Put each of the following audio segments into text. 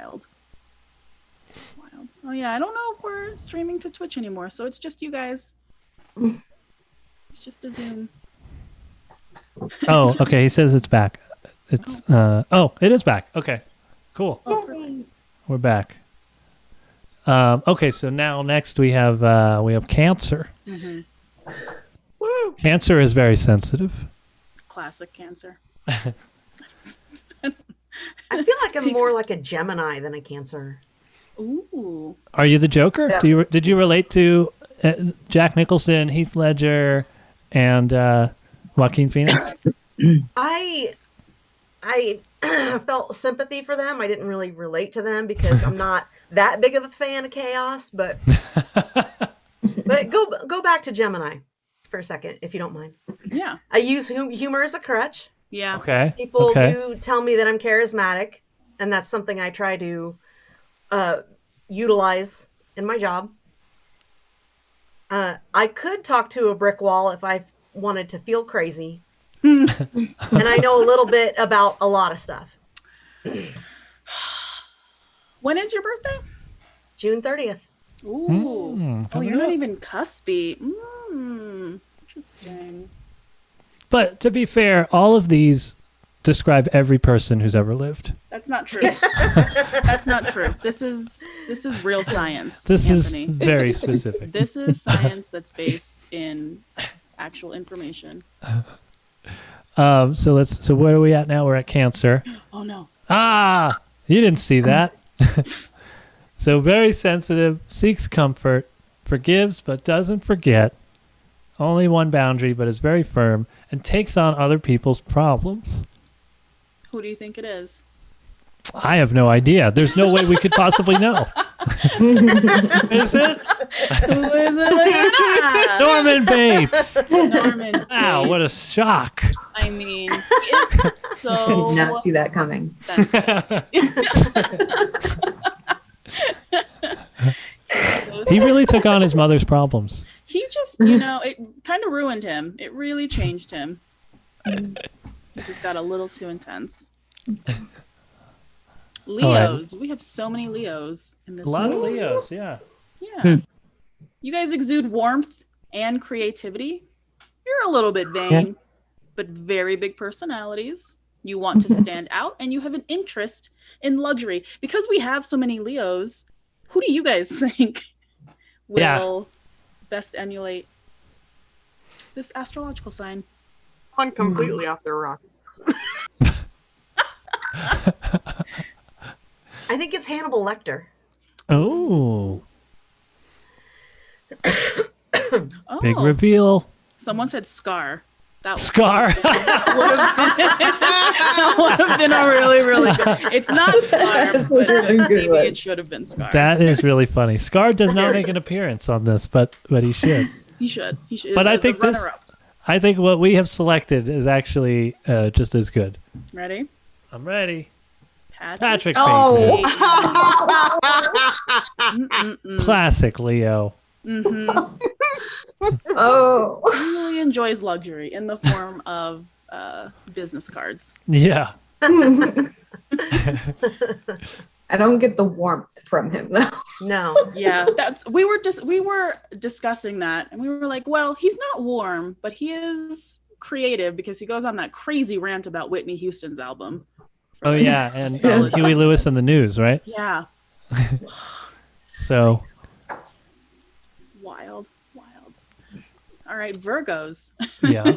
Wild. Wild. Oh yeah, I don't know if we're streaming to Twitch anymore, so it's just you guys. It's just a Zoom. Oh, okay. He says it's back. It's it is back. Okay, cool. Oh, perfect. We're back. Okay, so now next we have Cancer. Mm-hmm. Woo! Cancer is very sensitive. Classic Cancer. I feel like I'm more like a Gemini than a Cancer. Ooh. Are you the Joker? Yeah. Did you relate to Jack Nicholson, Heath Ledger, and Joaquin Phoenix? I felt sympathy for them. I didn't really relate to them because I'm not that big of a fan of chaos. But go back to Gemini for a second, if you don't mind. Yeah. I use humor as a crutch. Yeah. Okay. People do tell me that I'm charismatic, and that's something I try to utilize in my job. I could talk to a brick wall if I wanted to feel crazy. And I know a little bit about a lot of stuff. When is your birthday? June 30th. Ooh. Oh, you're up. not even cuspy. Interesting. But to be fair, all of these describe every person who's ever lived. That's not true. That's not true. This is real science. This Anthony. is very specific. This is science that's based in actual information. So where are we at now? We're at Cancer. Oh no. Ah, you didn't see that. So very sensitive, seeks comfort, forgives but doesn't forget. Only one boundary, but is very firm and takes on other people's problems. Who do you think it is? I have no idea. There's no way we could possibly know. Is it? Who is it? Norman Bates. Norman Bates. Wow, what a shock. I mean, it's so. I did not see that coming. He really took on his mother's problems. He just, it kind of ruined him. It really changed him. He just got a little too intense. Leos. We have so many Leos in this A lot of room. Leos, yeah. Yeah. You guys exude warmth and creativity. You're a little bit vain, but very big personalities. You want to stand out, and you have an interest in luxury. Because we have so many Leos, who do you guys think will best emulate this astrological sign? I'm completely off the rock. I think it's Hannibal Lecter. Oh. Oh, Big reveal. someone said Scar. That Scar. would have been a really, really good. It's not Scar, That's but a good maybe one. it should have been Scar. That is really funny. Scar does not make an appearance on this, but he should. He should. He should. But I The think this. runner-up. I think what we have selected is actually just as good. Ready? I'm ready. Patrick. Patrick Oh. Bateman. Classic Leo. Mm-hmm. Oh. He really enjoys luxury in the form of business cards. Yeah. I don't get the warmth from him though. No. Yeah, we were discussing that, and we were like, well, he's not warm, but he is creative because he goes on that crazy rant about Whitney Houston's album. Oh yeah, and Solid. Huey Lewis and the News, right? Yeah. So Wild. All right, Virgos. yeah.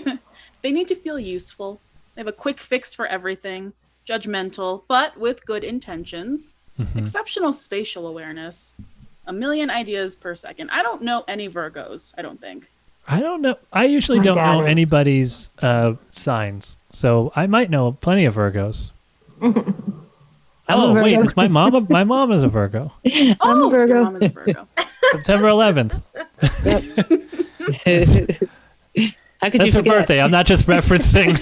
They need to feel useful. They have a quick fix for everything. Judgmental, but with good intentions. Exceptional spatial awareness. A million ideas per second. I don't know any Virgos, I don't think. I don't know. I usually My don't dad know is. anybody's signs, so I might know plenty of Virgos. Oh a wait, Virgo. is my mom? My mom is a Virgo. I'm a Virgo. Your mom is a Virgo. September 11th. How could That's you her forget? birthday. I'm not just referencing.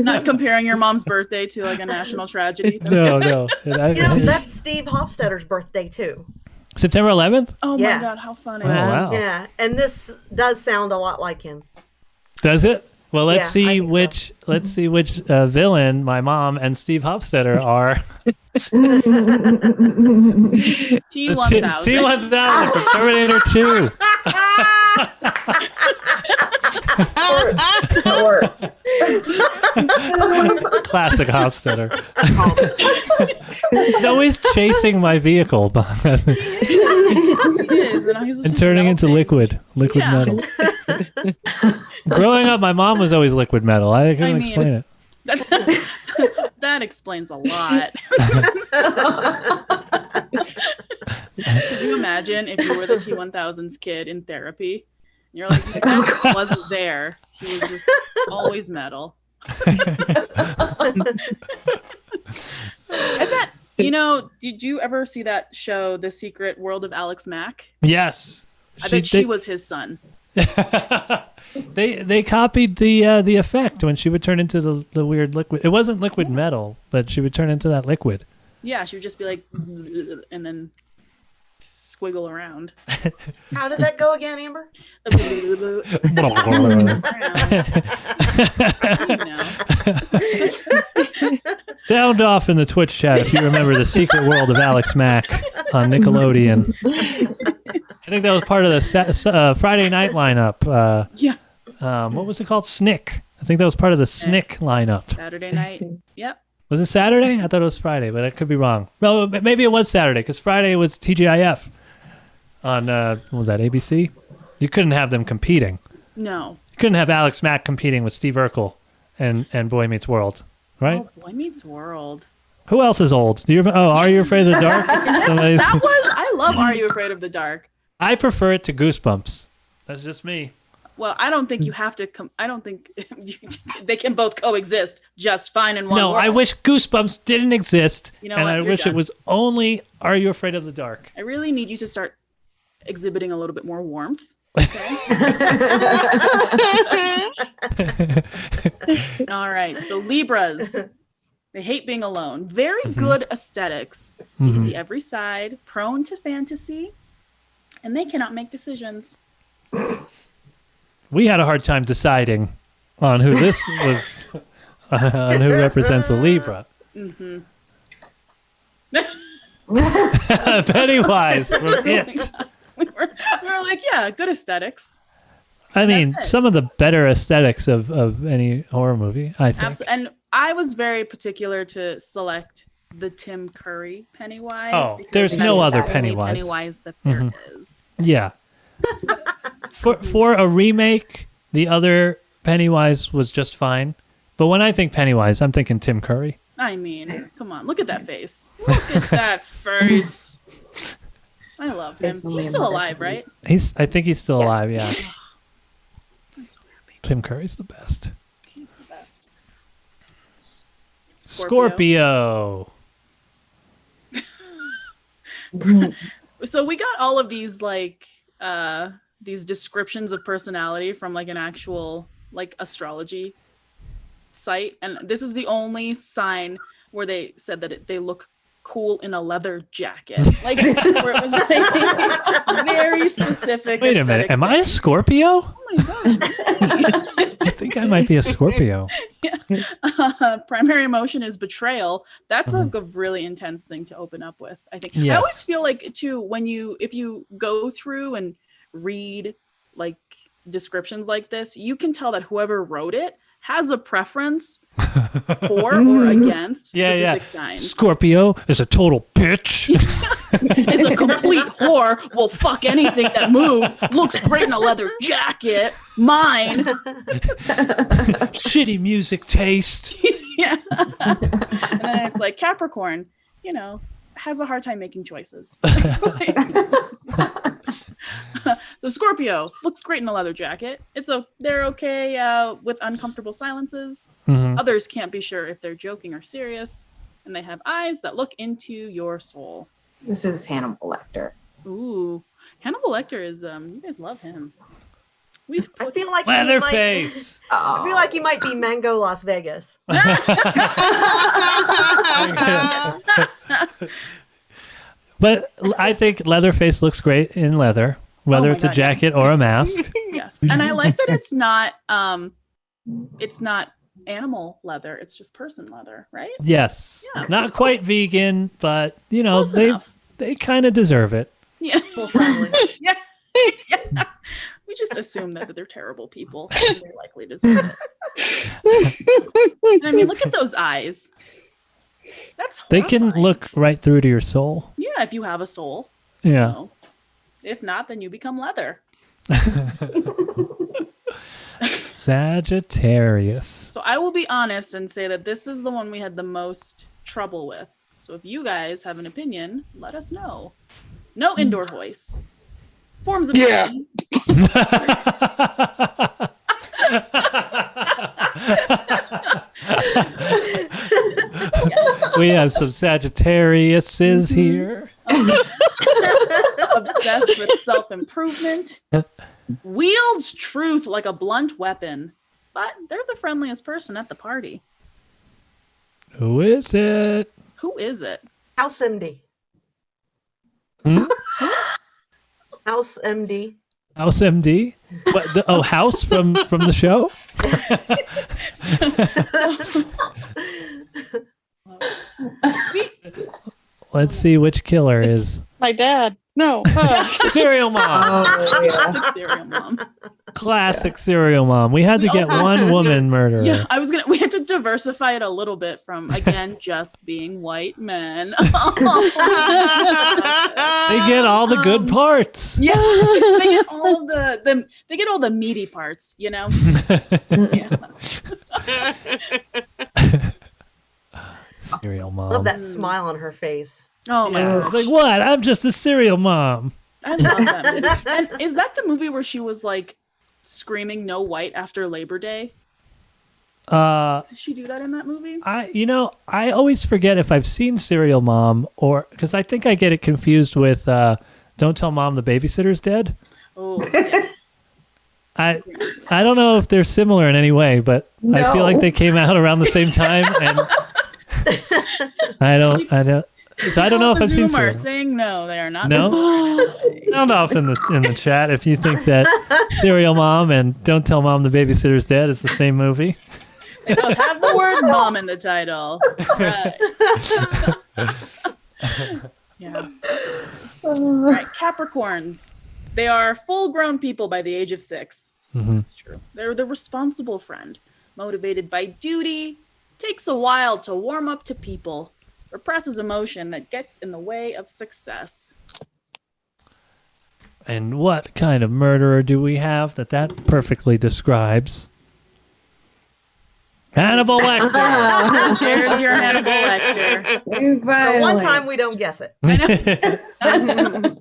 Not comparing your mom's birthday to like a national tragedy. No. That's Steve Hofstadter's birthday too. September 11th? Oh Yeah. my god, how funny. Oh, wow. Yeah, and this does sound a lot like him. Does it? Well, Yeah, let's I see think so. which villain my mom and Steve Hofstetter are. T1000. T1000 from Terminator 2. Or Classic Hofstetter. Oh, He's always chasing my vehicle He is, and he's and just turning into melting. liquid Yeah. metal. Growing up, my mom was always liquid metal. I couldn't mean- explain it. That's, that explains a lot. Could you imagine if you were the T1000's kid in therapy? And you're like, the guy wasn't there. He was just always metal. I bet, did you ever see that show, The Secret World of Alex Mack? Yes. I bet she was his son. They copied the effect when she would turn into the weird liquid. It wasn't liquid metal, but she would turn into that liquid. Yeah, she would just be like, and then squiggle around. How did that go again, Amber? Sound off in the Twitch chat if you remember The Secret World of Alex Mack on Nickelodeon. I think that was part of the Friday night lineup. Yeah. What was it called? Snick. I think that was part of the Snick lineup. Saturday night. Yep. Was it Saturday? I thought it was Friday, but I could be wrong. No, maybe it was Saturday because Friday was TGIF on, what was that, ABC? You couldn't have them competing. No. You couldn't have Alex Mack competing with Steve Urkel and Boy Meets World, right? Oh, Boy Meets World. Who else is old? Are You Afraid of the Dark? Somebody- I love Are You Afraid of the Dark? I prefer it to Goosebumps. That's just me. Well, I don't think you have to I don't think they can both coexist just fine in one No, world. I wish Goosebumps didn't exist, You know and what? I You're wish done. it was only Are You Afraid of the Dark? I really need you to start exhibiting a little bit more warmth. Okay. All right. So Libras, they hate being alone. Very good aesthetics. You see every side, prone to fantasy, and they cannot make decisions. We had a hard time deciding on who this was, on who represents a Libra. Pennywise from It. we were like, yeah, good aesthetics. I mean, That's it. some of the better aesthetics of any horror movie, I think. And I was very particular to select the Tim Curry Pennywise. Oh, because there's that's no the other only Pennywise. Pennywise that there is. Yeah. For a remake, the other Pennywise was just fine. But when I think Pennywise, I'm thinking Tim Curry. I mean, come on, look at that face. Look at that face. I love him. It's only He's still a alive, right? I think he's still Yeah. alive, yeah. I'm so happy. Tim Curry's the best. He's the best. Scorpio. So we got all of these these descriptions of personality from like an actual like astrology site, and this is the only sign where they said that they look cool in a leather jacket, like where it was like very specific. Wait a minute. aesthetic Am I a thing. Scorpio? Oh my gosh. I think I might be a Scorpio. Primary emotion is betrayal. That's like a really intense thing to open up with, I think. I Yes. always feel like too, if you go through and read like descriptions like this, you can tell that whoever wrote it has a preference for or against specific signs. Scorpio is a total bitch. Is a complete whore, will fuck anything that moves, looks great in a leather jacket, mine. Shitty music taste. Yeah. And then it's like Capricorn, has a hard time making choices. So Scorpio looks great in a leather jacket. They're okay with uncomfortable silences. Mhm. Others can't be sure if they're joking or serious, and they have eyes that look into your soul. This is Hannibal Lecter. Ooh, Hannibal Lecter is you guys love him. I feel like Leatherface. I feel like he might be Mango Las Vegas. But I think Leatherface looks great in leather, whether Oh my it's a God, jacket or a mask. Yes, and I like that it's not it's not animal leather, it's just person leather, right? Yes. Yeah. Not quite vegan, but Close enough. they kind of deserve it. Yeah. Full friendly. Yeah. Yeah. We just assume that they're terrible people. And they likely deserve it. And I mean, look at those eyes. That's They horrifying. can look right through to your soul. Yeah, if you have a soul. Yeah. So, if not, then you become leather. Sagittarius. So I will be honest and say that this is the one we had the most trouble with. So if you guys have an opinion, let us know. No indoor voice. Forms of Yeah. opinions. We have some Sagittariuses here. Obsessed with self-improvement. Wields truth like a blunt weapon. But they're the friendliest person at the party. Who is it? Who is it? House MD. Hmm? House MD. House MD? What, House from the show? Let's see which killer is My dad. No. Serial Mom. Oh, yeah. Serial mom. Classic Serial Mom. We had to We get also- one woman murderer. Yeah, we had to diversify it a little bit from, again, just being white men. They get all the good parts. Yeah, they get all they get all the meaty parts, you know. Yeah. Serial Mom. Love that smile on her face. Oh my Yeah. gosh, It's like, what? I'm just a Serial Mom. I love that movie. And is that the movie where she was like screaming "No white" after Labor Day? Did she do that in that movie? I always forget if I've seen Serial Mom or because I think I get it confused with Don't Tell Mom the Babysitter's Dead. Oh, yes. I don't know if they're similar in any way, but I feel No. like they came out around the same time, and I don't. So I don't know if I've seen Zoom are Serial Mom. saying no, they are not. No? I don't know if in the chat if you think that Serial Mom and Don't Tell Mom the Babysitter's Dead is the same movie. They both have the word "mom" in the title. Right. Yeah. All right, Capricorns. They are full-grown people by the age of 6. Mhm. That's true. They're the responsible friend, motivated by duty, takes a while to warm up to people, represses emotion that gets in the way of success. And what kind of murderer do we have that perfectly describes? Hannibal Lecter. There's your Hannibal Lecter. The one time we don't guess it.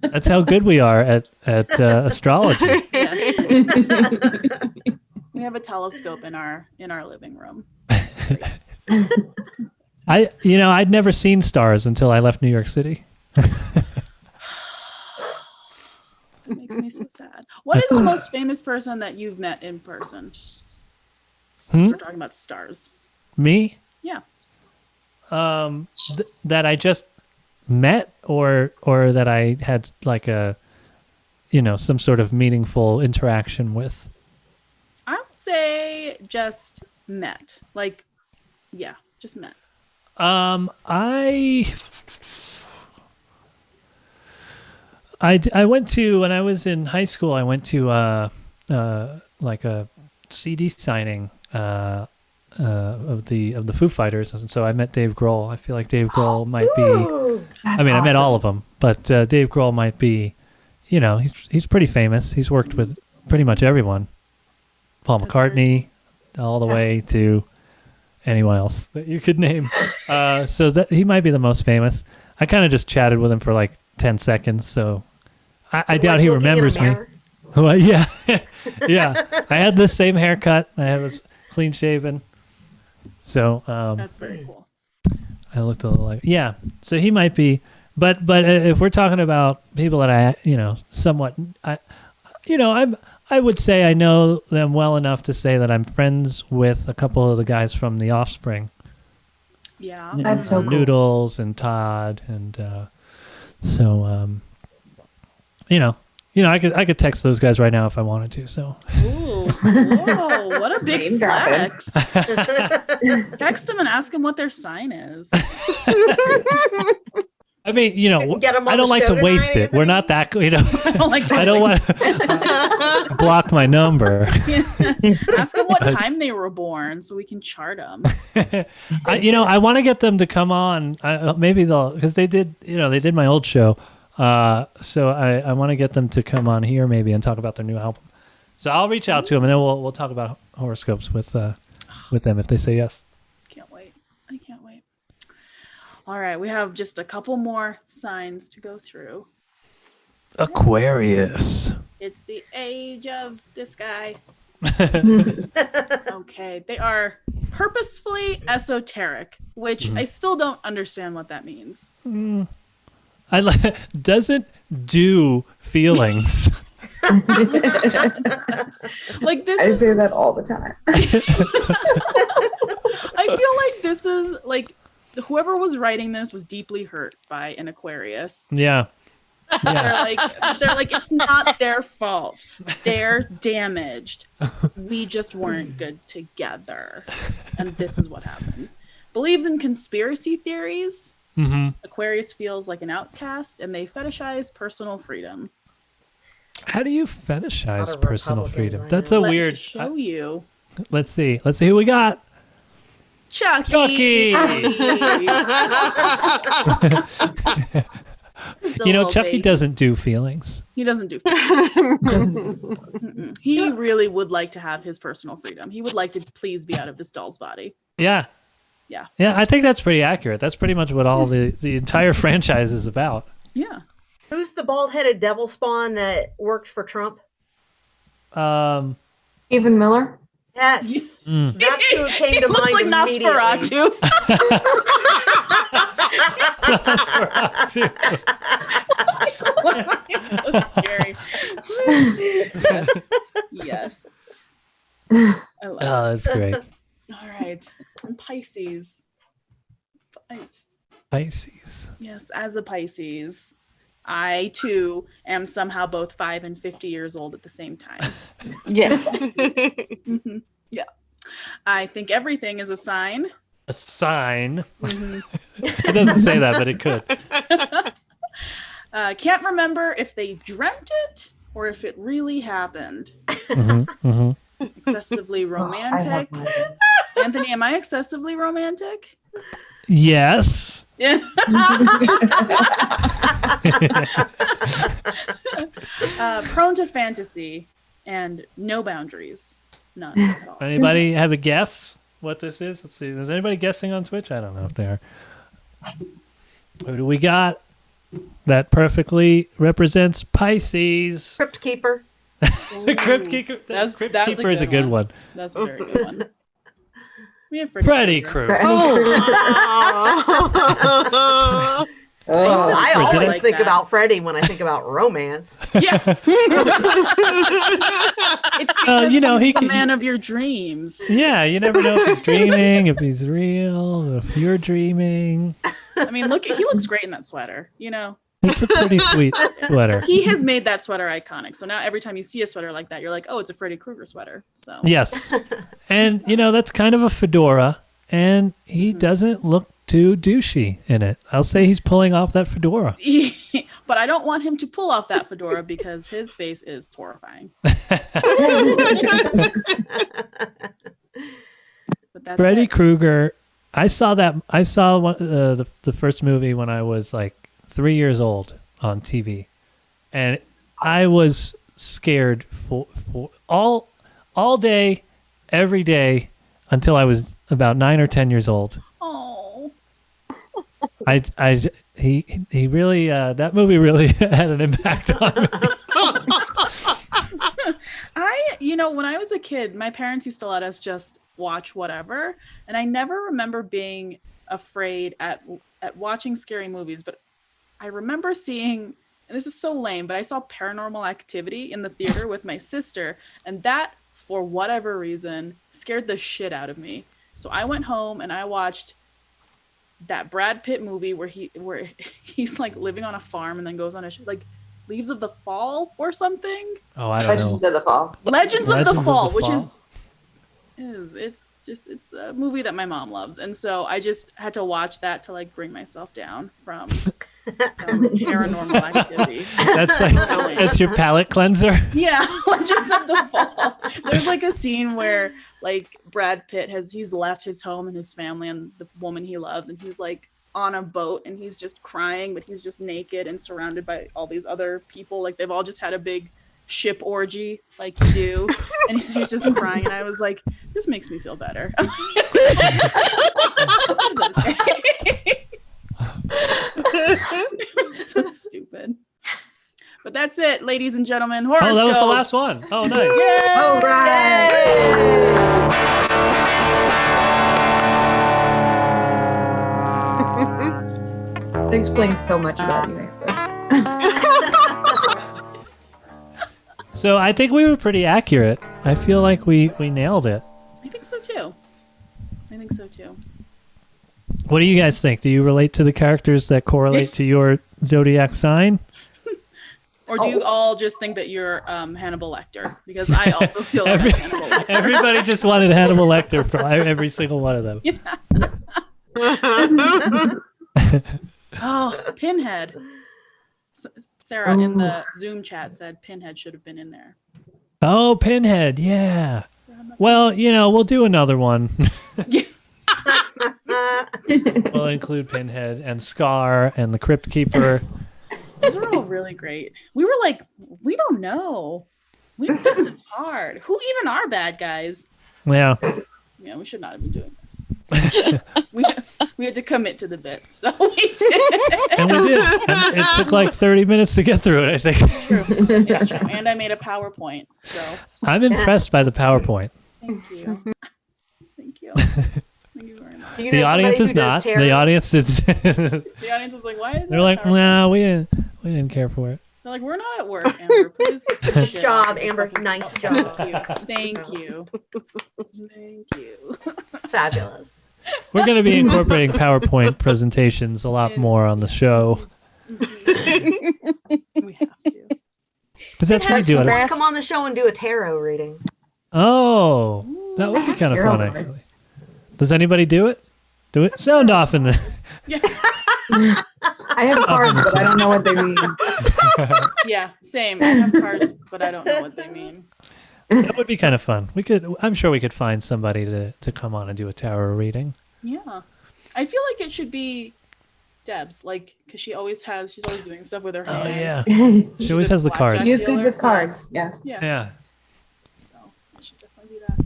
That's how good we are at astrology. Yes. We have a telescope in our living room. I'd never seen stars until I left New York City. It makes me so sad. What is the most famous person that you've met in person? We're talking about stars. Me? Yeah. That I just met, or that I had like a, some sort of meaningful interaction with. I would say just met. Like, yeah, just met. I went to, when I was in high school, I went to like a CD signing of the Foo Fighters, and so I met Dave Grohl. I feel like Dave Grohl might be. I met all of them, but Dave Grohl might be. He's pretty famous. He's worked with pretty much everyone. Paul McCartney, all the way to anyone else that you could name. So that he might be the most famous. I kind of just chatted with him for like 10 seconds, so I doubt he remembers me. Well, yeah, yeah. I had the same haircut. I was clean shaven. So That's very cool. I looked a little like, yeah. So he might be, but if we're talking about people that I somewhat I would say I know them well enough to say that I'm friends with a couple of the guys from The Offspring. Yeah. That's so cool. Noodles and Todd, and I could text those guys right now if I wanted to. So Ooh. Whoa. What a a big Name dropping. flex. Text them and ask them what their sign is. I mean, Get 'em on I don't the like to show waste tonight, it. We're not that, I don't like to I don't want to block my number. ask them what time they were born so we can chart them. I want to get them to come on. Maybe they'll, because they did my old show. So I want to get them to come on here maybe and talk about their new album. So I'll reach out to them and then we'll talk about horoscopes with them if they say yes. Can't wait. I can't wait. All right, we have just a couple more signs to go through. Aquarius. It's the age of this guy. Okay, they are purposefully esoteric, which I still don't understand what that means. Doesn't do feelings. Like this I is, say that all the time. I feel like this is like whoever was writing this was deeply hurt by an Aquarius. Yeah. They're like it's not their fault. They're damaged. We just weren't good together. And this is what happens. Believes in conspiracy theories. Mm-hmm. Aquarius feels like an outcast and they fetishize personal freedom. How do you Lot fetishize of personal Republicans, freedom? I That's know. a Let me weird. show you. Let's see who we got. Chucky. Chucky doesn't do feelings. He doesn't do. Mm-mm. He really would like to have his personal freedom. He would like to please be out of this doll's body. Yeah. Yeah. Yeah, I think that's pretty accurate. That's pretty much what all the entire franchise is about. Who's the bald-headed devil spawn that worked for Trump? Stephen Miller? Yes. That's who came He to looks mind like immediately. Nosferatu. So scary. Yes. I love it. Oh, that's great. All right. And Pisces. Pisces. Yes, as a Pisces, I too am somehow both 5 and 50 years old at the same time. Yes. Yeah. I think everything is a sign. A sign. It doesn't say that, but it could. Can't remember if they dreamt it or if it really happened. Excessively romantic. Anthony, am I excessively romantic? Yes. Yeah. Prone to fantasy and no boundaries. None at all. Anybody have a guess what this is? Let's see. Is anybody guessing on Twitch? I don't know if they are. Who do we got that perfectly represents Pisces? Crypt Keeper. The Crypt Keeper. That's Crypt a Keeper is a good good one. That's a very good one. We have Freddy Krueger. Oh, I Did always I- think that. about Freddy when I think about romance. Yeah. It's because you know, he's he the can- man of your dreams. Yeah, you never know if he's dreaming, if he's real, if you're dreaming. I mean, he looks great in that sweater. It's a pretty sweet sweater. He has made that sweater iconic. So now every time you see a sweater like that, you're like, oh, it's a Freddy Krueger sweater. So Yes. And, that's kind of a fedora, and he doesn't look too douchey in it. I'll say he's pulling off that fedora. but I don't want him to pull off that fedora because his face is horrifying. But that's Freddy it. Krueger, I saw the first movie when I was like 3 years old on TV, and I was scared for all day, every day until I was about 9 or 10 years old. Oh. He really that movie really had an impact on me. When I was a kid, my parents used to let us just watch whatever, and I never remember being afraid at watching scary movies, but I remember seeing, and this is so lame, but I saw Paranormal Activity in the theater with my sister, and that, for whatever reason, scared the shit out of me. So I went home and I watched that Brad Pitt movie where he's like living on a farm and then goes on like Leaves of the Fall or something. Oh, I don't know. Legends of the Fall. Legends of the Fall, which is It's a movie that my mom loves, and so I just had to watch that to like bring myself down from Paranormal Activity. That's your palate cleanser. Yeah, Legends of the Fall. There's like a scene where like Brad Pitt he's left his home and his family and the woman he loves, and he's like on a boat and he's just crying, but he's just naked and surrounded by all these other people. Like they've all just had a big ship orgy like you do, and he's just crying, and I was like, this makes me feel better. It was so stupid. But that's it, ladies and gentlemen. Horoscopes. Oh, that was the last one. Oh, nice. Yay! All right. That explains so much about you, Amber. So I think we were pretty accurate. I feel like we nailed it. I think so too. What do you guys think? Do you relate to the characters that correlate to your zodiac sign? Or do you all just think that you're Hannibal Lecter? Because I also feel like I'm Hannibal Lecter. Everybody just wanted Hannibal Lecter for every single one of them. Yeah. Oh, Pinhead. Sarah in the Zoom chat said Pinhead should have been in there. Oh, Pinhead. Yeah. Well, we'll do another one. We'll include Pinhead and Scar and the Crypt Keeper. Those are all really great. We were like, we don't know. We think this hard. Who even are bad guys? Yeah. Yeah, we should not have been doing this. we had to commit to the bit, so we did. And we did. And it took like 30 minutes to get through it, I think. It's true. It's true. And I made a PowerPoint, so. I'm impressed by the PowerPoint. Thank you. Thank you. Thank you very much. You The know audience somebody is who does not. tarot? The audience is. The audience was like, why is They're that like, PowerPoint? nah, we didn't care for it. They're like, we're not at work, Amber. Please get your Nice shit job, off. Amber. Nice job. Thank you. Thank you. Fabulous. We're going to be incorporating PowerPoint presentations a lot more on the show. We have to. Because that's what we do. Someone come on the show and do a tarot reading. Oh, that would be kind of Tarot fun, actually. cards. Does anybody do it? Do it? Sound off in the... Yeah. I have cards, but I don't know what they mean. Yeah, same. I have cards, but I don't know what they mean. That would be kind of fun. I'm sure we could find somebody to come on and do a tarot reading. Yeah. I feel like it should be Deb's, like, because she's always doing stuff with her Oh, hand. yeah. She She's always a has the blackjack cards. She's good dealer. with cards. Yeah, Yeah. Yeah. So I should definitely do that.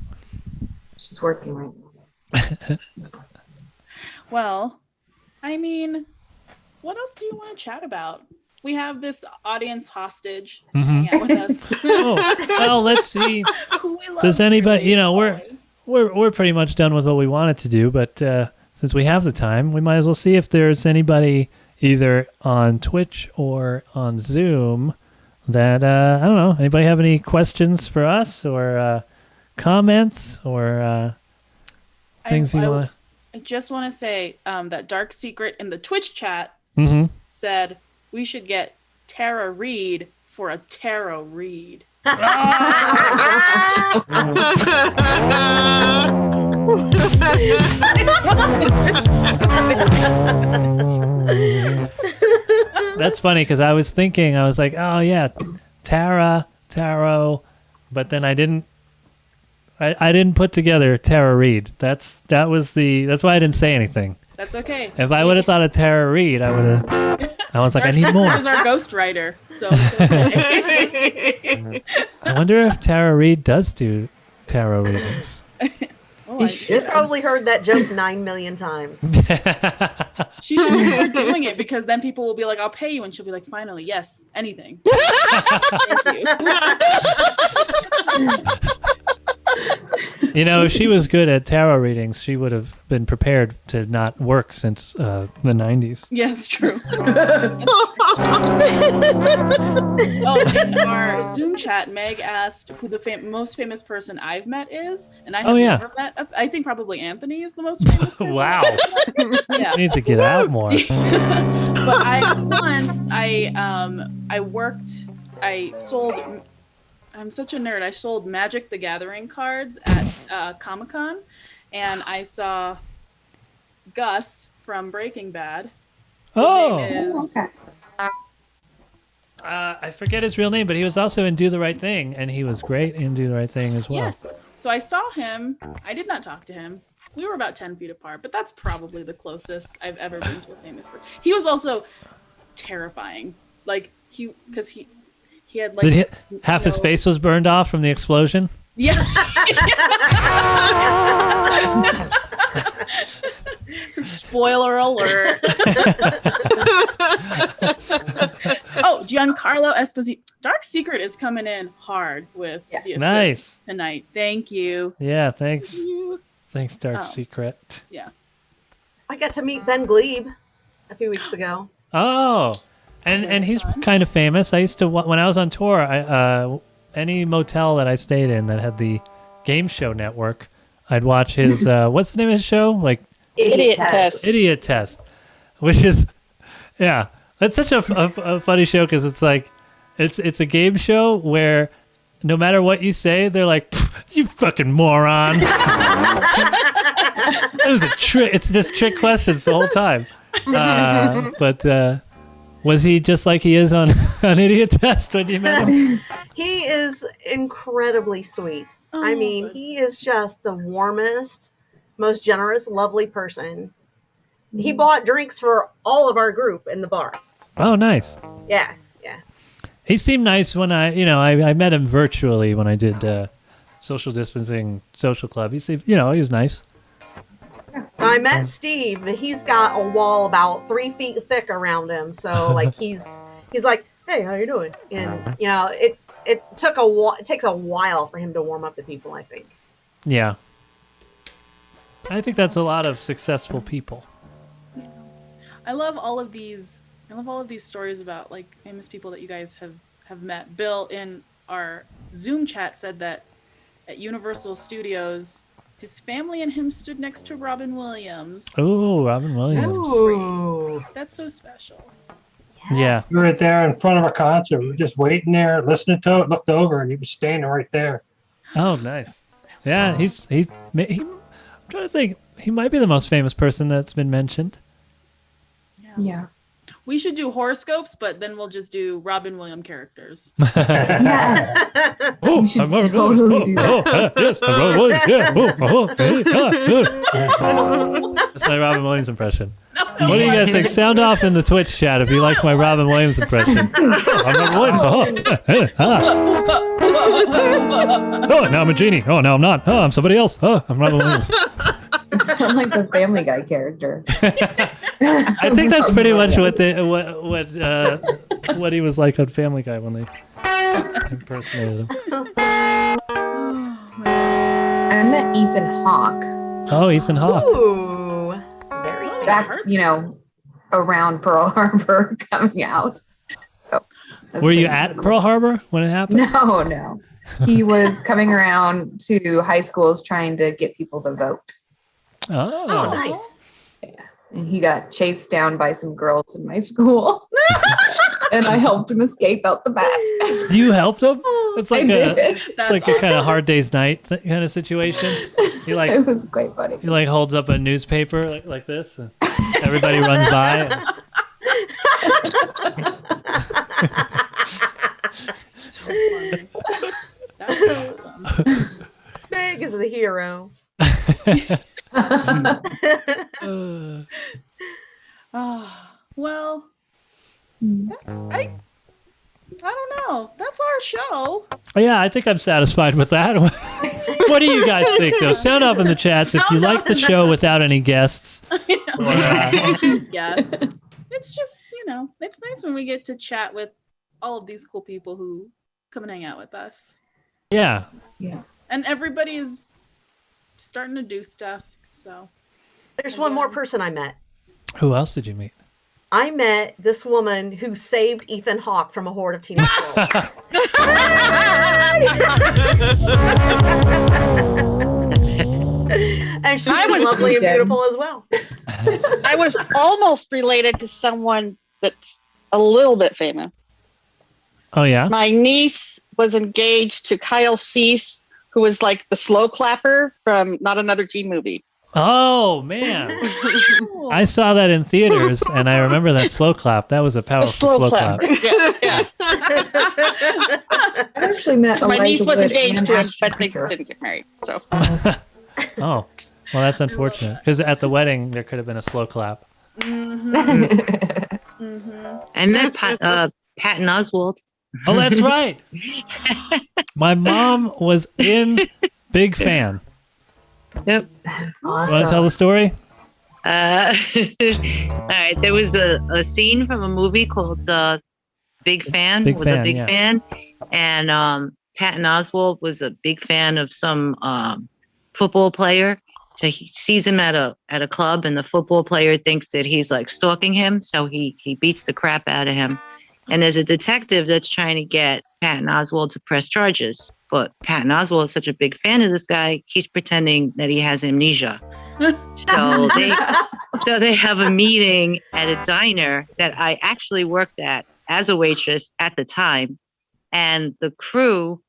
she's working right now. Well, I mean, what else do you want to chat about? We have this audience hostage hang out with us. Oh, well, let's see. Who we love Does anybody, dearly, always. we're pretty much done with what we wanted to do, but since we have the time, we might as well see if there's anybody either on Twitch or on Zoom that, I don't know, anybody have any questions for us or comments or things you want to... I just want to say that Dark Secret in the Twitch chat Mm-hmm. said we should get Tara Reid for a tarot read. That's funny because I was like, oh yeah, tarot, but then I didn't put together Tara Reid. That's why I didn't say anything. That's okay. If I would have thought of Tara Reid, I was like, I Dark need Secret more. is our ghostwriter, so it's okay. I wonder if Tara Reid does do tarot readings. Oh, She's probably heard that joke 9 million times. She should start doing it because then people will be like, I'll pay you. And she'll be like, finally, yes, anything. Thank you. If she was good at tarot readings, she would have been prepared to not work since the 90s. Yes, true. In our Zoom chat, Meg asked who the most famous person I've met is, and I have never met. I think probably Anthony is the most famous person. Wow. Yeah. You need to get out more. But I sold I'm such a nerd. I sold Magic the Gathering cards at Comic-Con, and I saw Gus from Breaking Bad. His name is Okay. I forget his real name, but he was also in Do the Right Thing, and he was great in Do the Right Thing as well. Yes. So I saw him. I did not talk to him. We were about 10 feet apart, but that's probably the closest I've ever been to a famous person. He was also terrifying. Like, because he had like... Did half his face was burned off from the explosion? Yeah. Spoiler alert. Oh, Giancarlo Esposito. Dark Secret is coming in hard with the assist Nice. tonight. Thank you. Yeah, thanks. Thank you. Thanks, Dark Oh. Secret. Yeah. I got to meet Ben Glebe a few weeks ago. Oh, and he's kind of famous. I used to, when I was on tour, any motel that I stayed in that had the game show network, I'd watch his, what's the name of his show? Like Idiot Test. Idiot Test, which is, yeah, that's such a funny show because it's like, it's a game show where no matter what you say, they're like, you fucking moron. It was a trick. It's just trick questions the whole time. But was he just like he is on Idiot Test when you met him? He is incredibly sweet. I mean, he is just the warmest, most generous, lovely person. He bought drinks for all of our group in the bar. Oh, nice. Yeah. He seemed nice when I met him virtually when I did social distancing social club. He seemed, he was nice. I met Steve, and he's got a wall about 3 feet thick around him. So like he's like, hey, how you doing? And it takes a while for him to warm up to people, I think. Yeah. I think that's a lot of successful people. I love all of these stories about like famous people that you guys have met. Bill in our Zoom chat said that at Universal Studios, his family and him stood next to Robin Williams. Oh, Robin Williams. Ooh. That's so special. Yeah. We were there in front of a concert. We were just waiting there, listening to it, looked over, and he was standing right there. Oh, nice. Yeah, I'm trying to think. He might be the most famous person that's been mentioned. Yeah. We should do horoscopes, but then we'll just do Robin Williams characters. Yes. Oh, You should I'm Robin totally Williams. do Yes, I'm Robin Williams. Yeah. That's my Robin Williams impression. What do you guys think? Sound off in the Twitch chat if you like my Robin Williams impression. I'm Robin Williams. Oh, now I'm a genie. Oh, no, I'm not. Oh, I'm somebody else. Oh, I'm Robin Williams. You sound like the Family Guy character. I think that's pretty much what he was like on Family Guy when they impersonated him. I met Ethan Hawke. Oh, Ethan Hawke. Ooh. Very nice. Back, around Pearl Harbor coming out. So, Were you at Pearl Harbor when it happened? No. He was coming around to high schools trying to get people to vote. Oh, Oh, nice. And he got chased down by some girls in my school. And I helped him escape out the back. You helped him? It's like I did. it's like a kind of Hard Day's Night kind of situation. He It was quite funny. he holds up a newspaper like this, and everybody runs by. So funny. That's awesome. Meg is the hero. Well, I don't know. That's our show. Yeah, I think I'm satisfied with that. What do you guys think, though? Sound off in the chats if you like the show without any guests. Yes. It's just, it's nice when we get to chat with all of these cool people who come and hang out with us. Yeah. Yeah. And everybody is starting to do stuff. So There's one more person I met. Who else did you meet? I met this woman who saved Ethan Hawke from a horde of teenage girls. And she's I was lovely and beautiful as well. I was almost related to someone that's a little bit famous. Oh, yeah? My niece was engaged to Kyle Cease, who was like the slow clapper from Not Another Teen Movie. Oh man, I saw that in theaters, and I remember that slow clap. That was a powerful slow clap. Yeah. I actually met My niece Elijah was Wood engaged and to him, Ashton but they Kutcher. didn't get married. So Oh, well, that's unfortunate because at the wedding there could have been a slow clap. I met Patton Oswalt. Oh, that's right. My mom was big fan. Yep. Want to tell the story? All right. There was a scene from a movie called Big Fan. Big with Fan, a big yeah. fan. And Patton Oswalt was a big fan of some football player. So he sees him at a club, and the football player thinks that he's like stalking him. So he beats the crap out of him. And there's a detective that's trying to get Patton Oswalt to press charges. But Patton Oswalt is such a big fan of this guy, he's pretending that he has amnesia. So they have a meeting at a diner that I actually worked at as a waitress at the time. And the crew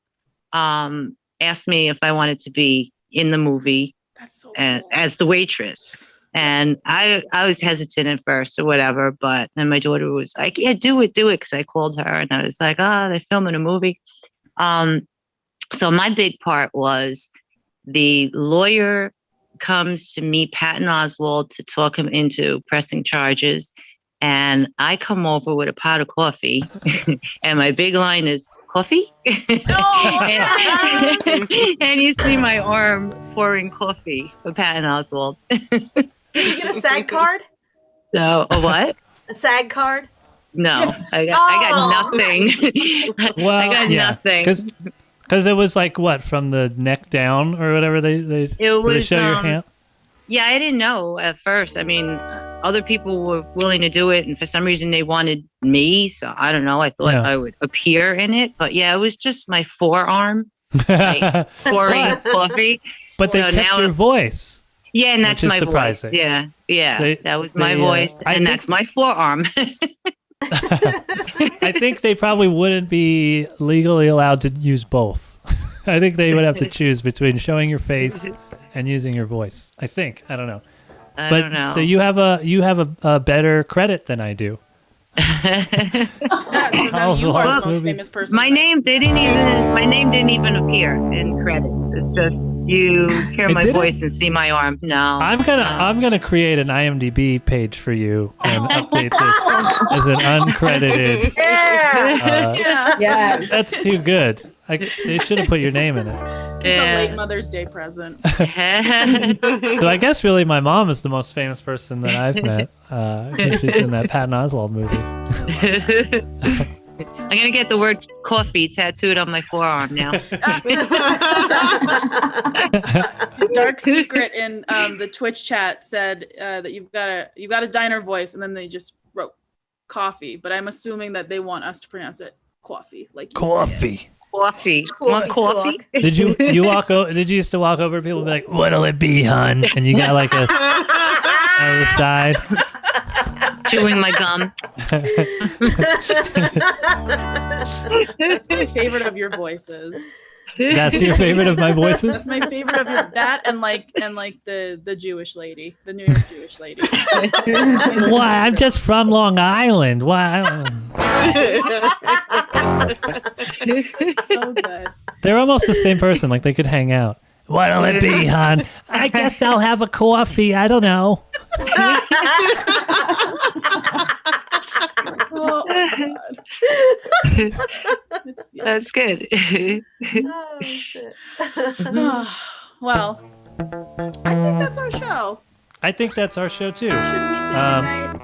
asked me if I wanted to be in the movie That's so cool. as the waitress. And I was hesitant at first or whatever, but then my daughter was like, yeah, do it. Because I called her and I was like, they're filming a movie. So my big part was the lawyer comes to meet Patton Oswalt to talk him into pressing charges. And I come over with a pot of coffee. And my big line is, coffee? And you see my arm pouring coffee for Patton Oswalt. Did you get a SAG card? So, a what? A SAG card? No, I got nothing. Well, I got nothing. Because it was like what, from the neck down or whatever they show your hand. Yeah, I didn't know at first. I mean, other people were willing to do it, and for some reason they wanted me. So I don't know. I thought I would appear in it, but yeah, it was just my forearm like, pouring coffee. But they kept your voice. Yeah, and that's my surprising. voice. Yeah, that was my voice, and that's my forearm. I think they probably wouldn't be legally allowed to use both. I think they would have to choose between showing your face and using your voice. I think. I don't know. I don't know. So you have a better credit than I do. Yeah, so now you are the most famous person. My name didn't even appear in credits. It's just you hear my voice and see my arm. No. I'm gonna create an IMDb page for you and update this as an uncredited. Yeah. That's too good. They should have put your name in it. It's a late Mother's Day present. So I guess really my mom is the most famous person that I've met. 'Cause she's in that Patton Oswalt movie. I'm going to get the word coffee tattooed on my forearm now. Dark Secret in the Twitch chat said that you've got a diner voice, and then they just wrote coffee. But I'm assuming that they want us to pronounce it coffee, like you Coffee. Coffee. Want coffee? Did you used to walk over to people and be like, "What'll it be, hun?" And you got like a on the side. Chewing my gum. That's my favorite of your voices. That's your favorite of my voices? That's my favorite of that and the Jewish lady, the New York Jewish lady. Why? I'm just from Long Island. Why? So good. They're almost the same person. Like they could hang out. What'll it be, hon? I guess I'll have a coffee. I don't know. Oh, God. That's good. Oh, shit. Well, I think that's our show. I think that's our show too. Should we say goodnight?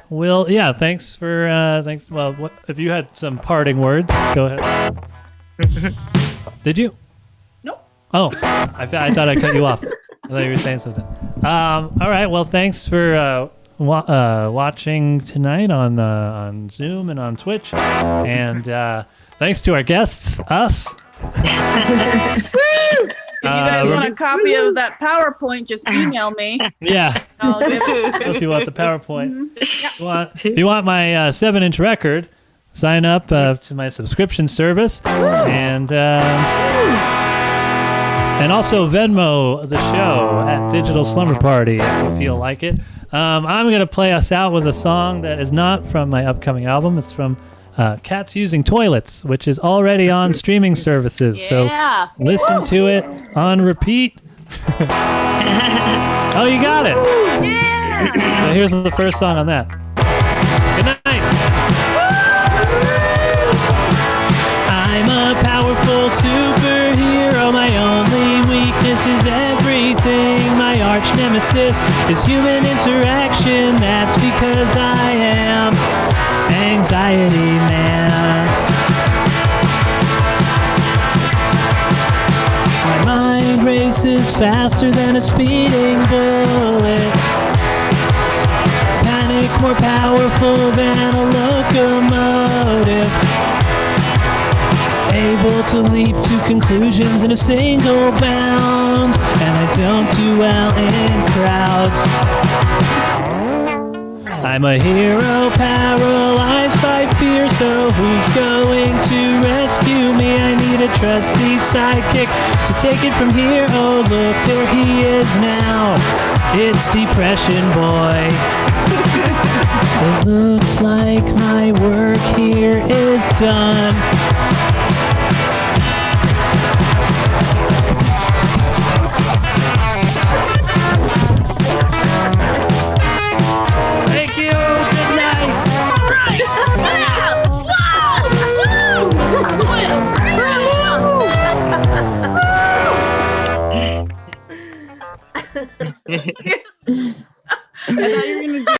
Well, yeah. Thanks for thanks. Well, what if you had some parting words? Go ahead. Did you? Nope. Oh, I thought I cut you off. I thought you were saying something. All right. Well, thanks for watching tonight on Zoom and on Twitch, and thanks to our guests, us. If you guys want a copy of that PowerPoint, just email me. Yeah. I'll give it. If you want the PowerPoint. If you want my 7-inch record, sign up to my subscription service, and also Venmo the show at Digital Slumber Party if you feel like it. I'm going to play us out with a song that is not from my upcoming album. It's from Cats Using Toilets, which is already on streaming services. Yeah. So listen to it on repeat. Oh, you got it. Yeah. So here's the first song on that. Good night. I'm a powerful superhero. My only weakness is everything. My arch nemesis is human interaction. That's because I am Anxiety Man. My mind races faster than a speeding bullet. Panic more powerful than a locomotive. Able to leap to conclusions in a single bound. And I don't do well in crowds. I'm a hero paralyzed by fear, so who's going to rescue me? I need a trusty sidekick to take it from here. Oh look, there he is now. It's Depression Boy. It looks like my work here is done. Thank you. Good night. I thought you were gonna do